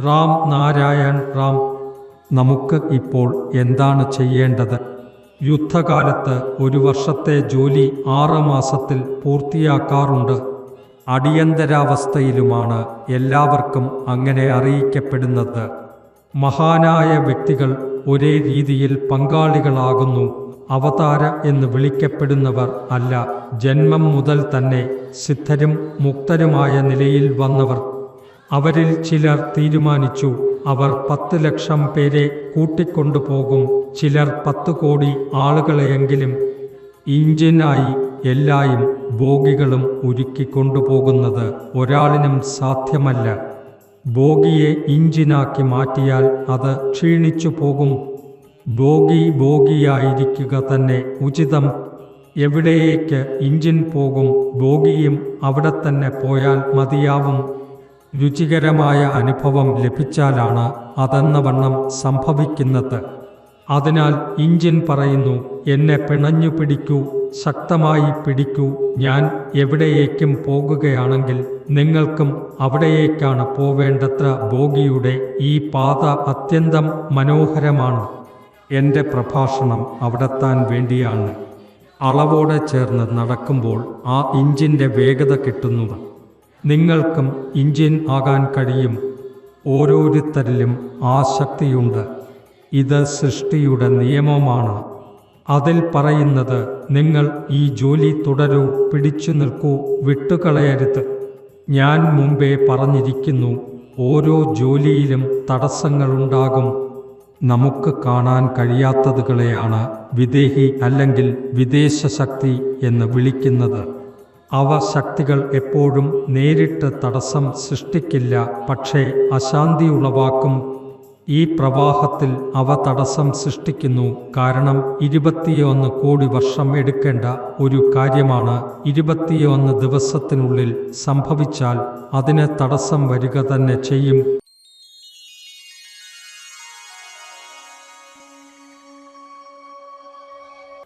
റാം നാരായൺ റാം. നമുക്ക് ഇപ്പോൾ എന്താണ് ചെയ്യേണ്ടത്? യുദ്ധകാലത്ത് ഒരു വർഷത്തെ ജോലി 6 മാസത്തിൽ പൂർത്തിയാക്കാറുണ്ട്. അടിയന്തരാവസ്ഥയിലുമാണ് എല്ലാവർക്കും അങ്ങനെ അറിയിക്കപ്പെടുന്നത്. മഹാനായ വ്യക്തികൾ ഒരേ രീതിയിൽ പങ്കാളികളാകുന്നു. അവതാര എന്ന് വിളിക്കപ്പെടുന്നവർ അല്ല, ജന്മം മുതൽ തന്നെ സിദ്ധരും മുക്തരുമായ നിലയിൽ വന്നവർ. അവരിൽ ചിലർ തീരുമാനിച്ചു അവർ 10 ലക്ഷം പേരെ കൂട്ടിക്കൊണ്ടുപോകും, ചിലർ 10 കോടി ആളുകളെയെങ്കിലും. ഇഞ്ചിനായി എല്ലായും ബോഗികളും ഒരുക്കിക്കൊണ്ടുപോകുന്നത് ഒരാളിനും സാധ്യമല്ല. ബോഗിയെ ഇഞ്ചിനാക്കി മാറ്റിയാൽ അത് ക്ഷീണിച്ചു പോകും. ബോഗിയായിരിക്കുക തന്നെ ഉചിതം. എവിടേക്ക് ഇഞ്ചിൻ പോകും, ബോഗിയും അവിടെ തന്നെ പോയാൽ മതിയാവും. രുചികരമായ അനുഭവം ലഭിച്ചാലാണ് അതെന്നവണ്ണം സംഭവിക്കുന്നത്. അതിനാൽ ഇഞ്ചിൻ പറയുന്നു, എന്നെ പിണഞ്ഞു പിടിക്കൂ, ശക്തമായി പിടിക്കൂ. ഞാൻ എവിടേക്കും പോകുകയാണെങ്കിൽ നിങ്ങൾക്കും അവിടേക്കാണ് പോവേണ്ടത്ര. ബോഗിയുടെ ഈ പാത അത്യന്തം മനോഹരമാണ്. എൻ്റെ പ്രഭാഷണം അവിടെത്താൻ വേണ്ടിയാണ്. അളവോടെ ചേർന്ന് നടക്കുമ്പോൾ ആ ഇഞ്ചിൻ്റെ വേഗത കിട്ടുന്നു. നിങ്ങൾക്കും ഇഞ്ചിൻ ആകാൻ കഴിയും. ഓരോരുത്തരിലും ആ ശക്തിയുണ്ട്. ഇത് സൃഷ്ടിയുടെ നിയമമാണ്. അതിൽ പറയുന്നത്, നിങ്ങൾ ഈ ജോലി തുടരൂ, പിടിച്ചു നിൽക്കൂ, വിട്ടുകളയരുത്. ഞാൻ മുമ്പേ പറഞ്ഞിരിക്കുന്നു, ഓരോ ജോലിയിലും തടസ്സങ്ങളുണ്ടാകും. നമുക്ക് കാണാൻ കഴിയാത്തതുകളെയാണ് വിദേഹി അല്ലെങ്കിൽ വിദേശ ശക്തി എന്ന് വിളിക്കുന്നത്. അവ ശക്തികൾ എപ്പോഴും നേരിട്ട് തടസ്സം സൃഷ്ടിക്കില്ല, പക്ഷേ അശാന്തി ഉളവാക്കും. ഈ പ്രവാഹത്തിൽ അവ തടസ്സം സൃഷ്ടിക്കുന്നു. കാരണം 21 കോടി വർഷം എടുക്കേണ്ട ഒരു കാര്യമാണ് 21 ദിവസത്തിനുള്ളിൽ സംഭവിച്ചാൽ അതിന് തടസ്സം വരിക തന്നെ ചെയ്യും.